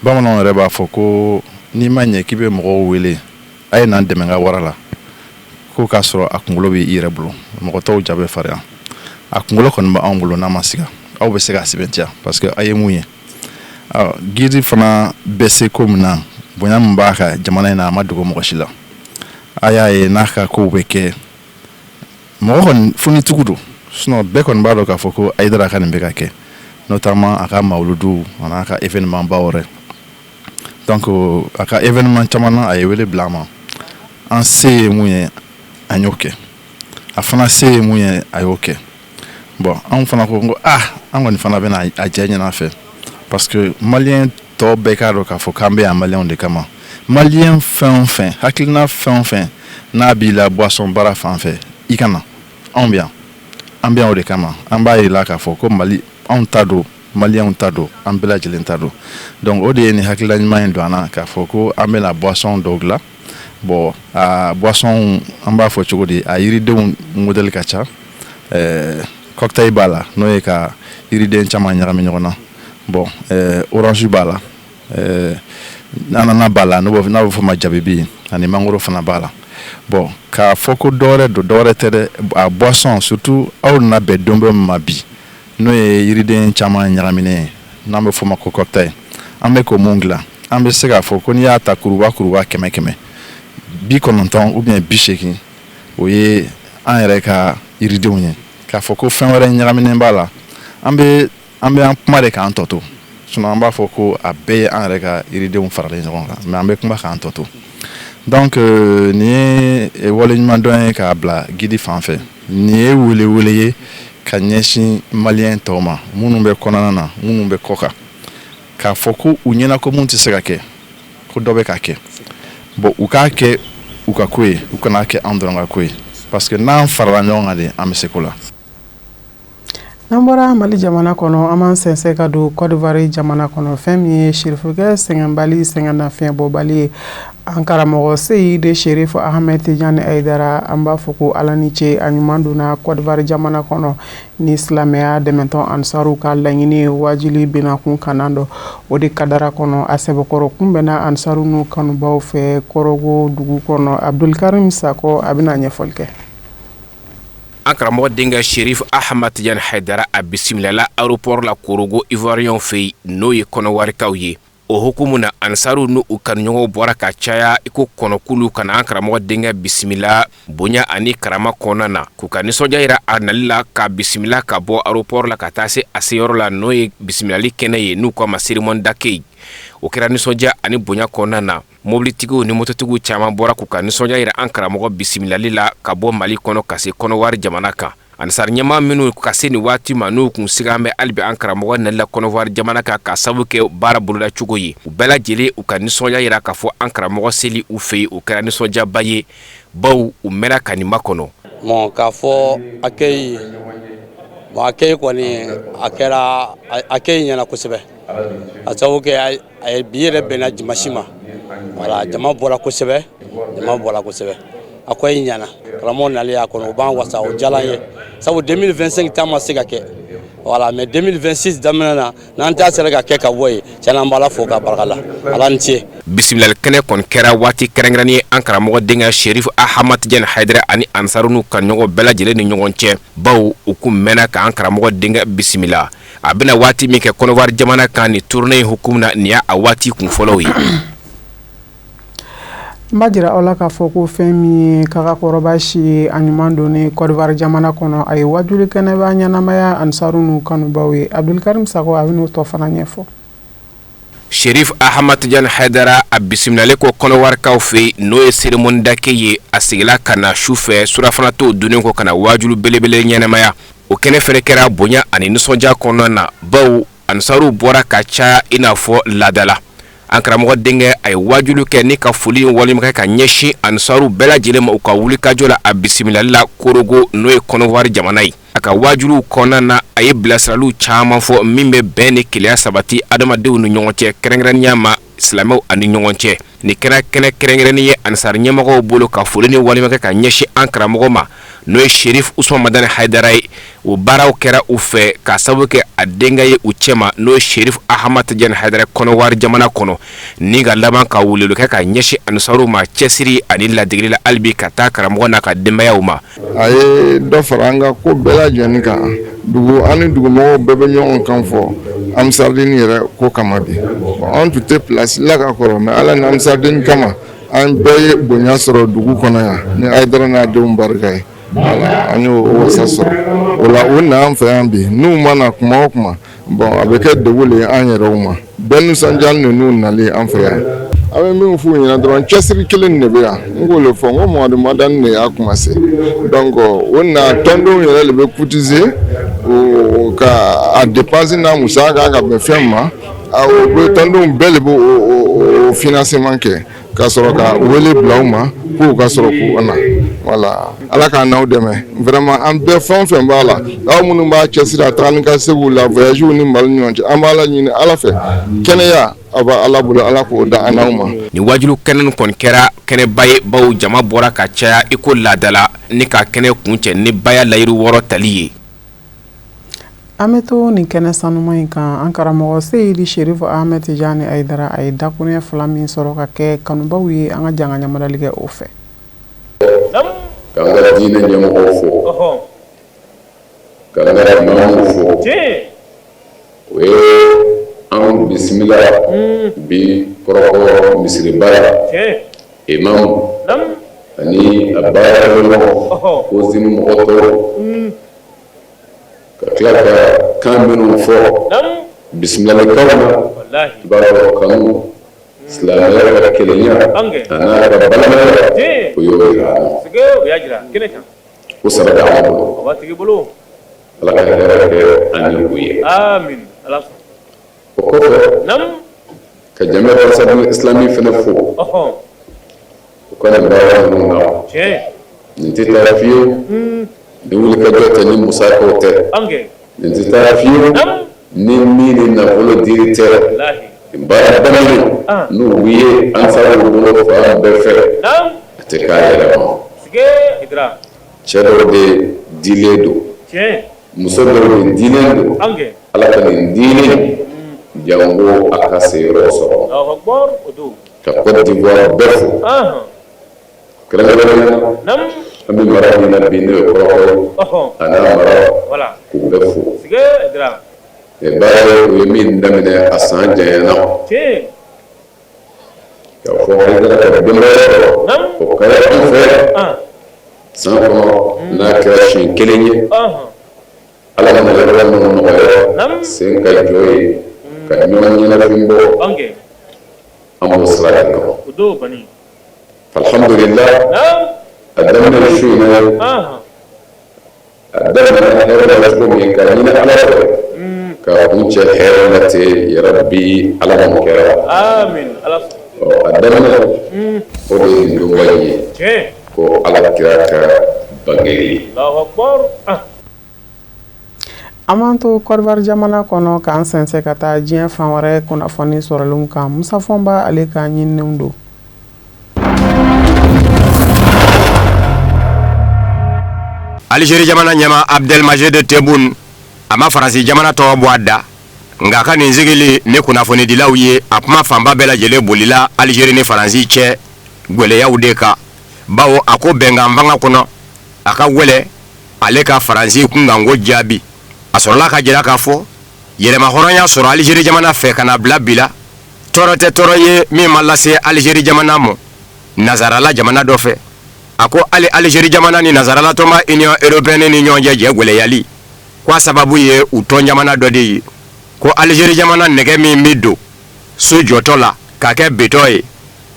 bamananw yɛrɛ b'a fɔ ko n'i ma ɲɛ k'i bɛ mɔgɔw wele a ye n'an dɛmɛ n ka wara la ko k'a sɔrɔ a kunkolo bɛ i yɛrɛ bolo mɔgɔ tɔw ja bɛ farinya a kunkolo kɔni bɛ anw bolo n'an ma siga aw bɛ se k'a sɛbɛntiya parce que a ye mun ye giri fana bɛ se ko min na bonya min b'a ka jamana in na a ma dogo mɔgɔ si la a y'a ye n'a ka kow bɛ kɛ mɔgɔ kɔni fonitugu don sinon bɛɛ kɔni b'a dɔn k'a fɔ ko Haidara ka nin bɛ ka kɛ notamment a ka mawuludu n'a ka événement ba wɛrɛ donc a ka événement caman na a ye wele bila an ma an se ye mun ye an y'o kɛ a fana se ye mun ye a y'o kɛ bon anw fana ko an kɔni fana bɛna a jɛ ɲɛna fɛ parce que maliyɛn tɔw bɛɛ k'a dɔn k'a fɔ k'an bɛ yan maliyɛnw de kama maliyɛn fɛn o fɛn hakilina fɛn o fɛn n'a b'i la boisson baara fan fɛ i ka na anw bɛ yan an bɛ yan o de kama an b'a yira k'a fɔ ko Mali anw ta don maliyɛnw ta don an bɛɛ lajɛlen ta don donc o de ye nin hakilina ɲuman in don an na k'a fɔ ko an bɛna boisson dɔw dilan bon a boisson an b'a fɔ cogo di a yiridenw modèle ka ca cocktail b'a la n'o ye ka yiriden caman ɲagami ɲɔgɔn na bon orange b'a la ananas b'a la n'a bɛ fɔ o ma jabibi ani mangoro fana b'a la bon k'a fɔ ko dɔwɛrɛ don dɔwɛrɛ tɛ dɛ a boisson surtout aw nana bɛn don bɛ min ma bi n'o ye yiriden caman ɲagaminen ye n'an bɛ fɔ o ma ko cocktail an bɛ k'o mun dilan an bɛ se k'a fɔ ko n'i y'a ta kuruba 100 90 ou bien 80 o ye an yɛrɛ ka yiridenw ye k'a fɔ ko fɛn wɛrɛ ɲagaminen b'a la an bɛ an kuma de k'an tɔ to sinon an b'a fɔ ko a bɛɛ ye an yɛrɛ ka yiridenw faralen ɲɔgɔn kan mais an bɛ kuma k'an tɔ to donc nin ye waleɲuman dɔn ye k'a bila gidi fan fɛ nin ye welewele ye ka ɲɛsin maliyɛn tɔw ma minnu bɛ kɔnɔna na minnu bɛ kɔ kan k'a fɔ ko u ɲɛna ko mun tɛ se ka kɛ ko dɔ bɛ ka kɛ bon u k'a kɛ u ka ko ye u kana kɛ an dɔrɔn ka ko ye parce que n'an farala ɲɔgɔn kan de an bɛ se ko la. N'an bɔra Mali jamana kɔnɔ an b'an sɛnsɛn ka don Côte d'Ivoire jamana kɔnɔ fɛn min ye Cherifukɛ sɛgɛnbali sɛgɛnnafiɲɛbɔbali ye an karamɔgɔ Seyidi Cherif Ahmed Tidiane Haidara an b'a fɔ ko Ala ni ce a ɲuman donna Côte d'Ivoire jamana kɔnɔ ni silamɛya dɛmɛtɔ Ansaru ka laɲini ye wajili benakun kanan dɔ o de kadara kɔnɔ a sɛbɛkɔrɔ kunbɛnna Ansaru n'u kanubaw fɛ Korogo dugu kɔnɔ Abdulkarim Sako a bɛna ɲɛfɔli kɛ. An karamɔgɔ denkɛ Cherif Ahmed Tidiane Haidara a bisimilala aéroport la Korogo Ivoirien fɛ n'o ye kɔnɔwarikaw ye o hukumu na Ansaru n'u kanuɲɔgɔnw bɔra ka caya iko kɔnɔkulu kana an karamɔgɔ denkɛ bisimila bonya ani karama kɔnɔna na k'u ka nisɔndiya yira a nali la ka bisimila ka bɔ aéroport la ka taa se a seyɔrɔ la n'o ye bisimilali kɛnɛ ye n'u k'a ma cérémonie d'accueil o kɛra nisɔndiya ani bonya kɔnɔna na mobilitigiw ni mototigiw caman bɔra k'u ka nisɔndiya yira an karamɔgɔ bisimilali la ka bɔ Mali kɔnɔ ka se kɔnɔwari jamana kan Ansar ɲɛmaa minnu ka se ni waati ma n'u kun sigan bɛ hali bi an karamɔgɔ nalila kɔnɔwari jamana kan ka sababu kɛ baara boloda cogo ye u bɛɛ lajɛlen u ka nisɔndiya yira k'a fɔ an karamɔgɔ seli u fɛ yen o kɛra nisɔndiyaba ye baw u mɛnna ka nin makɔnɔ. Bon k'a fɔ accueil bon accueil kɔni a kɛra accueil ɲɛna kosɛbɛ a sababu kɛ a ye bi yɛrɛ bɛnna dimanche ma voilà jama bɔra kosɛbɛ a ko i ɲana karamɔgɔ nalen a kɔnɔ u b'an wasa o diyala an ye sabu 2025 ta ma se ka kɛ voilà mais 2026 daminɛ na n'an t'a sera ka kɛ ka bɔ yen tiɲɛna an b'ala fo ka barika la ala ni ce. Bisimilali kɛnɛ kɔni kɛra waati kɛrɛnkɛrɛnnen ye an karamɔgɔ denkɛ Sherif Ahmad Tidiane Haidara ani Ansaru n'u kanuɲɔgɔn bɛɛ lajɛlen ni ɲɔgɔn cɛ baw u kun mɛnna k'an karamɔgɔ denkɛ bisimila a bɛna waati min kɛ Kɔnɔwari jamana kan ni tournée in hukumu na nin y'a waati kun fɔlɔw ye. Mbajira ola ka fɔ ko fɛn min ye kaka kɔrɔba si ye a ɲuman don ni Côte d'Ivoire jamana kɔnɔ a ye wajuli kɛnɛba ɲɛnamaya Ansaru n'u kanubaw ye Abdulkarim Sago a bɛn'o tɔ fana ɲɛfɔ. Sherif Ahmad Tidiane Haidara a bisimilalen ko Kɔnɔwarikaw fɛ n'o ye cérémonie d'accueil ye a sigila ka na sufɛ surafana t'o donnen ko ka na wajulu belebele ɲɛnamaya o kɛnɛ fɛnɛ kɛra bonya ani nisɔndiya kɔnɔna na baw Ansaru bɔra ka caya i n'a fɔ laadala. An karamɔgɔ denkɛ a ye wajulu kɛ ni ka foli walimakɛ ka ɲɛsin Ansaru bɛɛ lajɛlen ma u ka wulikajɔ la a bisimilali la Korogo n'o ye Kɔnɔwari jamana ye. A ka wajuluw kɔnɔna na a ye bilasiraliw caman fɔ min bɛ bɛn ni keleya sabati adamadenw ni ɲɔgɔn cɛ kɛrɛnkɛrɛnnenya ma silamɛw ani ɲɔgɔn cɛ. Ni kɛra kɛnɛ kɛrɛnkɛrɛnnen ye Ansar ɲɛmɔgɔw bolo ka foli ni walimakɛ ka ɲɛsin an karamɔgɔ ma n'o ye Sherif Usman Madani Haidara ye. O baaraw kɛra u fɛ ka sababu kɛ a denkɛ ye u cɛma n'o ye Sherif Ahmad Tidiane Haidara Kɔnɔwari jamana kɔnɔ ni ka laban ka welelu kɛ ka ɲɛsin Ansaru ma cɛsiri ani ladegeli la halibi ka taa karamɔgɔ n'a ka denbayaw ma. A ye dɔ fara an ka ko bɛɛ lajɛlen kan dugu ani dugumɔgɔw bɛɛ bɛ ɲɔgɔn kan fɔ Amsaridini yɛrɛ ko kama bi an tun tɛ place la ka kɔrɔ mais ala ni Amsaridini kama an bɛɛ ye bonya sɔrɔ dugu kɔnɔ yan ni Haidara n'a denw barika ye. Voilà, an y'o wasa sɔrɔ o la o na an fɛ yan bi n'u mana kuma o kuma bon a bɛ kɛ degun le ye an yɛrɛw ma bɛɛ nisɔndiya ninnu nalen an fɛ yan a bɛ min f'u ɲɛna dɔrɔn cɛsiri kelen de bɛ yan n k'o le fɔ n ko Mamadu Madani de y'a commencé donc o na tɔndenw yɛrɛ de bɛ cotiser ka a dépense n'a musaka ka bɛn fɛn ma o bɛ tɔndenw bɛɛ de bɛ o financement kɛ ka sɔrɔ ka wele bila u ma k'u ka sɔrɔ k'u na voilà ala k'an n'aw dɛmɛ vraiment an bɛɛ fɛn o fɛn b'a la aw minnu b'a cɛsiri a taga ni ka segiw la voyagew ni Mali ni ɲɔgɔn cɛ an b'a la ɲini ala fɛ kɛnɛya a b'a ala bolo ala k'o da an n'aw ma. Ni wajulu kɛnɛ kɔni kɛra kɛnɛba ye baw jama bɔra ka caya i ko laadala ni ka kɛnɛ kuncɛ ni baya layiru wɔɔrɔ tali ye. An bɛ to nin kɛnɛ sanuman in kan an karamɔgɔ Seyidi Sherif Ahmed Tidiane Haidara a ye dakuruɲɛ fila min sɔrɔ ka kɛ kanubaw ye an ka janga ɲamadali kɛ o fɛ. K'an ka diinɛ ɲɛmɔgɔw fo k'an ka imamuw fo o ye an bisimila bi kɔrɔkɔ misiriba imamu ani a baaraɲɔgɔn ko zini mɔgɔ tɔw ka tila ka kan minnu fɔ bisimilalikaw na i b'a dɔn kanu silamɛya ka kelenya a n'a ka balimaya o y'o yira ko sara t'an bolo ala ka hɛrɛ kɛ an ni u ye o kɔfɛ ka jamiya fasabu islami fana fo u ka nin baara ninnu na nin tɛ taa fiyewu ni wulikajɔ tɛ ni musakaw tɛ nin tɛ taa fiyewu ni min ni nafolo diri tɛ nin baara bamanin n'u ye Ansaru bolo fan bɛɛ fɛ a tɛ k'a yɛrɛ ma cɛ dɔw de dilen don muso dɔw de dilen don ala ka nin diinɛ jango a ka se yɔrɔ sɔrɔ ka Côte d'Ivoire bɛɛ fo kɛrɛnkɛrɛnnenya an bɛ mara min na bi n'o ye kɔrɔkɔ a n'a mara k'u bɛɛ fo baara o ye min daminɛ a san janyana k'a fɔ Haidara ka denbaya sɔrɔ o ka an fɛ san kɔnɔ n'a kɛra siɲɛ kelen ye ala ka yɔrɔ minnu nɔgɔya sen ka jɔ ye ka ɲɔgɔn ɲɛnafin bɔ an b'o sira de kan alhamdulillah a daminɛ su in na a daminɛ hɛrɛ la cogo min ka ɲini ala fɛ ka kuncɛ hɛrɛ late yarabi ala ma kɛra a daminɛ o de ye nin donba ye ko ala alakira ka bangeli. Amanto Kodbar jamana kono kan sense kata jien fan wɛrɛ kunnafoni sɔrɔlenw kan Musa Fɔnba ale ka ɲininenw do. Algérie jamana ɲɛma Abdelmajid Tebboune a ma Faransi jamana tɔgɔ bɔ a da nka a ka nin sigili ni kunnafonidilaw ye a kuma fanba bɛɛ lajɛlen bolila Algérie ni Faransi cɛ gwɛlɛyaw de kan bawo a ko bɛnkan fanga kɔnɔ a ka wɛlɛ ale ka Faransi kunkanko jaabi a sɔrɔla ka jira k'a fɔ yɛlɛma hɔrɔnya sɔrɔ Algérie jamana fɛ ka na bila bi la tɔɔrɔ tɛ tɔɔrɔ ye min ma lase Algérie jamana mɔ nazarala jamana dɔ fɛ a ko ali Algérie jamana ni nazarala tɔma Union européenne ni ɲɔgɔn cɛ gwɛlɛyali k'a sababu ye u tɔn jamana dɔ de ye ko Algérie jamana nɛgɛ min bɛ don so jɔtɔ la k'a kɛ betɔ ye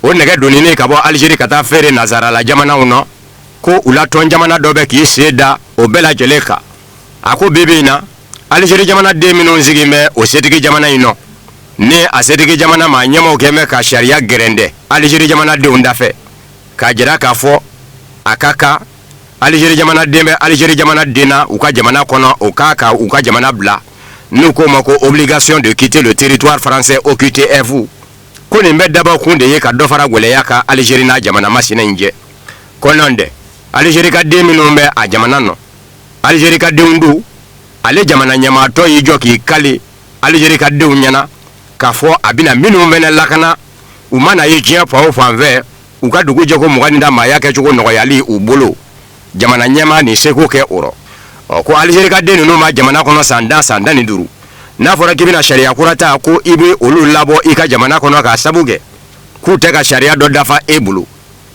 o nɛgɛ donnini ka bɔ Algérie ka taa feere nazarala jamanaw nɔ ko u la tɔn jamana dɔ bɛ k'i sen da o bɛɛ lajɛlen kan a ko bibi in na Algérie jamana den minnu sigin bɛ o setigi jamana in nɔ ni a setigi jamana ma ɲɛmaaw kɛn bɛ ka sariya gɛrɛndɛ Algérie jamana denw dafɛ k'a jira k'a fɔ a ka kan Algérie jamana den bɛ Algérie jamana den na u ka jamana kɔnɔ o k'a ka u ka jamana bila n'u ko ma ko obligation de quitter le territoire français OQTF ko nin bɛ dabɔ kun de ye ka dɔ fara gwɛlɛya kan Algérie n'a jamana masina in jɛ ko nɔn dɛ Algérie ka den minnu bɛ a jamana nɔ Algérie ka denw do ale jamana ɲɛmaatɔ y'i jɔ k'i kali Algérie ka denw ɲɛna k'a fɔ a bɛna minnu fɛnɛ lakana u mana ye diɲɛ fan o fan fɛ u ka dugu jɛko mɔgɔnin da maaya kɛcogo nɔgɔyali u bolo jamana ɲɛma ni seko kɛ o rɔ ko Algérie ka den ninnu ma jamana kɔnɔ san 15 n'a fɔra k'i bɛna sariya kura ta ko i bɛ olu labɔ i ka jamana kɔnɔ k'a sabu kɛ k'u tɛ ka sariya dɔ dafa e bolo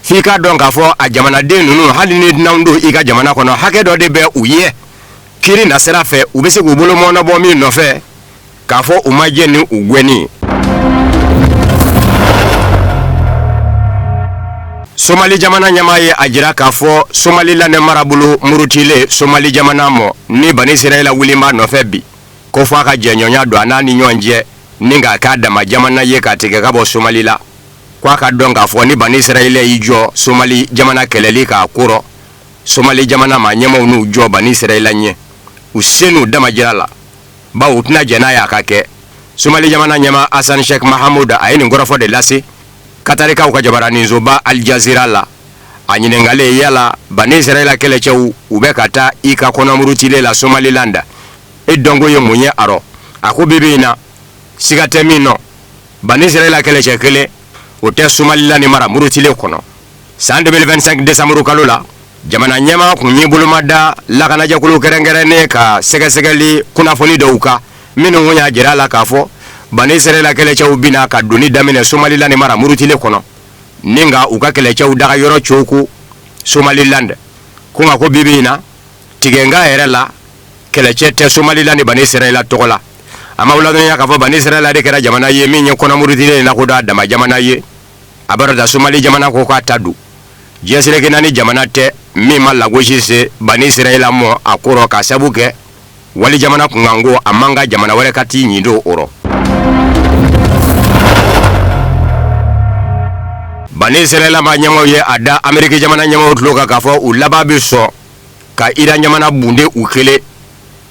f'i k'a dɔn k'a fɔ a jamanaden ninnu hali ni dunanw don i ka jamana kɔnɔ hakɛ dɔ de bɛ u ye kiri na sira fɛ u bɛ se k'u bolo mɔnabɔ min nɔfɛ k'a fɔ u ma jɛ ni u gɛnni Somali jamana ɲɛmaa ye a jira k'a fɔ Somaliland marabolo murutilen Somali jamana mɔ ni Bani Israɛl wuliba nɔfɛ bi ko fɔ a ka jɛɲɔgɔnya don a n'a ni ɲɔgɔn cɛ ni k'a k'a dama jamana ye k'a tigɛ ka bɔ Somali la k'a ka dɔn k'a fɔ ni Bani Israɛl y'i jɔ Somali jamana kɛlɛli k'a korɔ Somali jamana ma ɲɛmaaw n'u jɔ Bani Israɛl ɲɛ u sen n'u dama jira la bawo u tɛna jɛ n'a ye a ka kɛ Somali jamana ɲɛmaa Hassan Sheikh Mahamoud a ye nin kɔrɔfɔ de lase Katarikaw ka jabaraninsoba Al Jazeera la a ɲininkalen yala Bani Israɛl kɛlɛcɛw u bɛ ka taa i ka kɔnɔmurutilen la Somaliland e dɔnko ye mun ye a rɔ a ko bibi in na siga tɛ min nɔ Bani Israɛl kɛlɛcɛ kelen o tɛ Somaliland mara murutilen kɔnɔ san 2025 décembre kalo la jamana ɲɛmaa kun y'i boloma da lakanajɛkulu kɛrɛnkɛrɛnnen ka sɛgɛsɛgɛli kunnafoni dɔw kan minnu kun y'a jira a la k'a fɔ Bani Israɛl kɛlɛcɛw bina ka doni daminɛ Somaliland mara murutilen kɔnɔ ni nka u ka kɛlɛcɛw daga yɔrɔ cogo Somaliland ko nka ko bibi in na tigɛnga yɛrɛ la kɛlɛcɛ tɛ Somaliland ni Bani Israɛl tɔgɔ la a ma ladɔnya k'a fɔ Bani Israɛl de kɛra jamana ye min ye kɔnɔmurutilen lakodɔn a dama jamana ye a b'a da Somali jamana ko k'a ta don diɲɛ seleke naani jamana tɛ min ma lagosi se Bani Israɛl mɔ a ko rɔ k'a sabu kɛ wali jamana kunkanko a man ka jamana wɛrɛ ka t'i ɲin do o rɔ Bani Israɛl ma ɲɛmaaw ye a da Amérique jamana ɲɛmaaw tulo kan k'a fɔ u laban bɛ sɔn ka Iran jamana bunde u kelen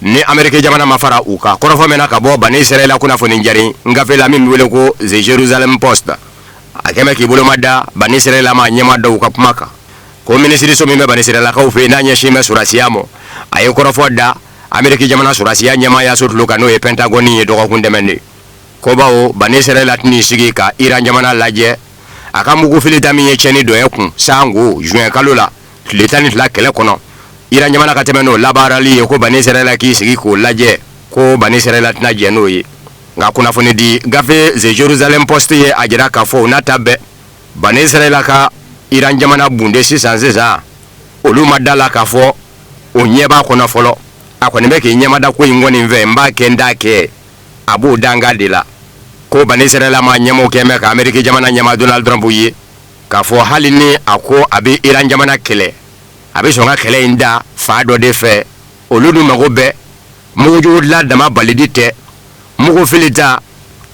ni Amérique jamana ma fara u kan kɔrɔfɔ mɛnna ka bɔ Bani Israɛl kunnafoni jari ngafe la min bɛ wele ko The Jerusalem Post a kɛmɛ k'i boloma da Bani Israɛl ma ɲɛmaa dɔw ka kuma kan ko minisiriso min bɛ Bani Israɛlakaw fɛ yen n'a ɲɛsin bɛ surasiya mɔ a ye kɔrɔfɔ da Amérique jamana surasiya ɲɛmaayaso tulo kan n'o ye Pentagone ye dɔgɔkun tɛmɛnen ko bawo Bani Israɛl tɛn'i sigi ka Iran jamana lajɛ a ka mugufili ta min ye tiɲɛni dɔ ye kun sango juin kalo la tile 12 kɛlɛ kɔnɔ Iran jamana ka tɛmɛ n'o labaarali ye ko Bani Israɛl k'i sigi k'o lajɛ ko Bani Israɛl tɛna jɛ n'o ye nka kunnafoni di gafe The Jerusalem Post ye a jira k'a fɔ o n'a ta bɛɛ Bani Israɛl ka Iran jamana bunde sisan olu ma da la k'a fɔ o ɲɛ b'a kɔnɔ fɔlɔ a kɔni bɛ k'i ɲɛmada ko in kɔni fɛ n b'a kɛ n t'a kɛ a b'o danga de la ko Bani Israɛl ma ɲɛmaaw kɛ mɛ ka Amérique jamana ɲɛmaa Donald Trump ye k'a fɔ hali ni a ko a bɛ Iran jamana kɛlɛ a bɛ sɔn ka kɛlɛ in da fa dɔ de fɛ olu dun mago bɛɛ mugujugu dilan dama balidi tɛ mugufili ta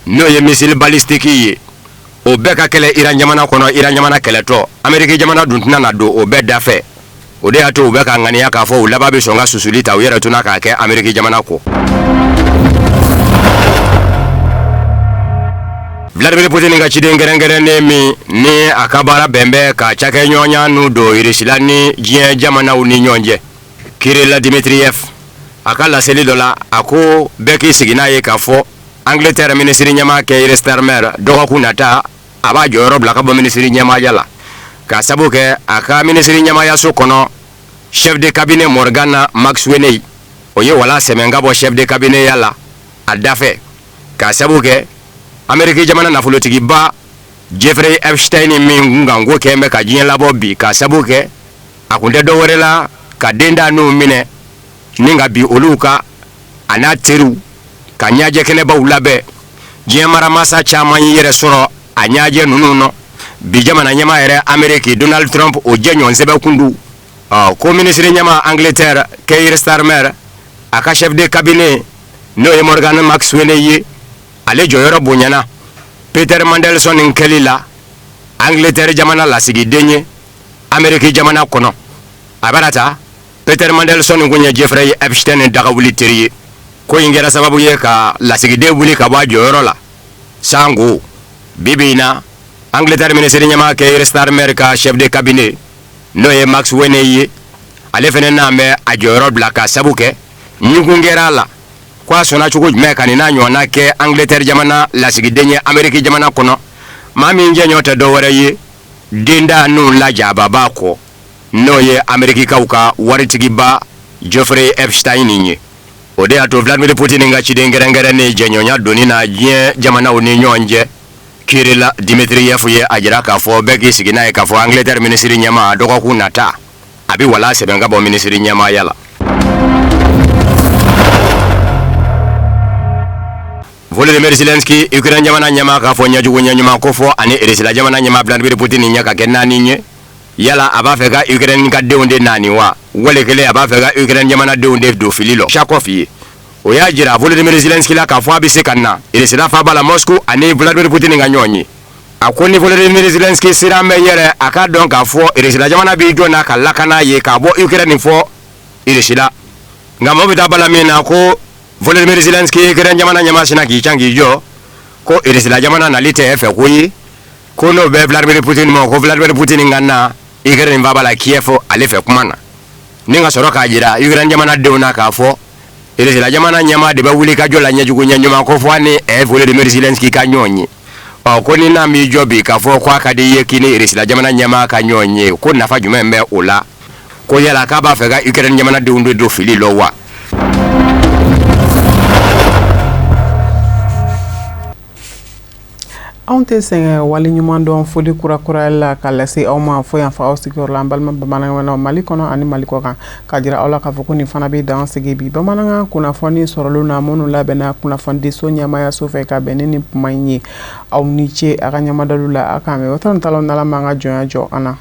n'o ye missile balistique ye o bɛɛ ka kɛlɛ Iran jamana kɔnɔ Iran jamana kɛlɛtɔ Amérique jamana dun tɛna na don o bɛɛ da fɛ o de y'a to u bɛ ka ŋaniya k'a fɔ u laban bɛ sɔn ka susuli ta u yɛrɛ tuna k'a kɛ Amérique jamana kɔ. Vladimir Putin ka ciden kɛrɛnkɛrɛnnen min ni a ka baara bɛn bɛ ka cakɛɲɔgɔnya n'u don Rusila ni diɲɛ jamanaw ni ɲɔgɔn cɛ. Kirill Dmitriev a ka laseli dɔ la a ko bɛɛ k'i sigi n'a ye k'a fɔ Angleterre minisiri ɲɛmaa Keir Starmer dɔgɔkun nata a b'a jɔyɔrɔ bila ka bɔ minisiri ɲɛmaaya la k'a sabu kɛ a ka minisiri ɲɛmaayaso kɔnɔ chef de cabinet Morgan McSweeney o ye wala sɛmɛ ka bɔ chef de cabinet ya la a dafɛ k'a sabu kɛ Amérique jamana nafolotigiba Jeffrey Epstein min kan ko kɛ bɛ ka diɲɛ labɔ bi k'a sabu kɛ a kun tɛ dɔ wɛrɛ la ka den da n'u minɛ ni ka bi olu ka a n'a teriw ka ɲajɛ kɛnɛbaw labɛn diɲɛ maramasa caman y'i yɛrɛ sɔrɔ a ɲajɛ ninnu nɔ bi jamana ɲɛma yɛrɛ Amérique Donald Trump o jɛ ɲɔgɔn sɛbɛ kundu ko minisiri ɲɛma Angleterre Keir Starmer a ka chef de cabinet n'o ye Morgan McSweeney ye ale jɔyɔrɔ bonyana Peter Mandelson nin kɛli la Angleterre jamana lasigiden ye Amérique jamana kɔnɔ a bɛna ta Peter Mandelson kun ye Jeffrey Epstein dagawuli teri ye ko in kɛra sababu ye ka lasigiden wuli ka bɔ a jɔyɔrɔ la sango bibi in na Angleterre minisiri ɲɛma Keir Starmer ka chef de cabinet n'o ye McSweeney ye ale fɛnɛ n'an bɛ a jɔyɔrɔ bila ka sabu kɛ ɲugun kɛra la ko a sɔnna cogo jumɛn ka nin n'a ɲɔgɔnna kɛ Angleterre jamana lasigiden ye Amérique jamana kɔnɔ maa min jɛɲɔ tɛ dɔ wɛrɛ ye den da n'u lajaba b'a kɔ n'o ye Amérikikaw ka waritigiba Jeffrey Epstein ye o de y'a to Vladimir Putin ka ciden kɛrɛnkɛrɛnnen jɛɲɔgɔnya donni na diɲɛ jamanaw ni ɲɔgɔn cɛ Kirill Dmitriev ye a jira k'a fɔ bɛɛ k'i sigi n'a ye k'a fɔ Angleterre minisiri ɲɛma dɔgɔkun nata a bɛ wala sɛbɛn ka bɔ minisiri ɲɛmaaya la. Volodymyr Zelensky Ukraine jamana ɲɛma k'a fɔ ɲɛjugu ɲɛɲuman ko fɔ ani Rusila jamana ɲɛma Vladimir Putin ɲɛ ka kɛ naani ye yala a b'a fɛ ka Ukraine ka denw de naani wa wale kelen a b'a fɛ ka Ukraine jamana denw de don fili lɔ Chakov ye o y'a jira Volodymyr Zelensky la k'a fɔ a bɛ se ka na Rusila faaba la Moscou ani Vladimir Putin ka ɲɔgɔn ye a ko ni Volodymyr Zelensky sera mɛ yɛrɛ a ka dɔn k'a fɔ Rusila jamana b'i jɔ n'a ka lakana ye k'a bɔ Ukraine fɔ Rusila nka mɔgɔ bɛ taa bala min na ko Volodymyr Zelensky Ukraine jamana ɲɛma sina k'i can k'i jɔ ko Rusila jamana nali tɛ e fɛ ko ye ko n'o bɛ Vladimir Putin ma ko Vladimir Putin ka na Ukraine faaba la Kiev ale fɛ kuma na ni ka sɔrɔ k'a jira Ukraine jamana denw na k'a fɔ Rusila jamana ɲɛma de bɛ wuli ka jɔ la ɲɛjugu ɲɛɲuman ko fɔ ni Volodymyr Zelensky ka ɲɔgɔn ye ko ni n'a m'i jɔ bi k'a fɔ k'a ka di ye k'i ni Rusila jamana ɲɛma ka ɲɔgɔn ye ko nafa jumɛn bɛ o la ko yala k'a b'a fɛ ka Ukraine jamana denw de don fili lɔ wa. Anw tɛ sɛgɛn waleɲuman dɔn foli kura la ka lase aw ma fo yan fa aw sigiyɔrɔ la an balima bamanankan Mali kɔnɔ ani Mali kɔkan ka jira aw la k'a fɔ ko nin fana bɛ dan sigi bi bamanankan kunnafoni sɔrɔlen na minnu labɛnna kunnafonidiso ɲɛmaayaso fɛ ka bɛn ni nin kuma in ye aw ni ce a ka ɲamadaliw la a k'an mɛn o tɔn talaw n'ala man ka jɔnya jɔ an na.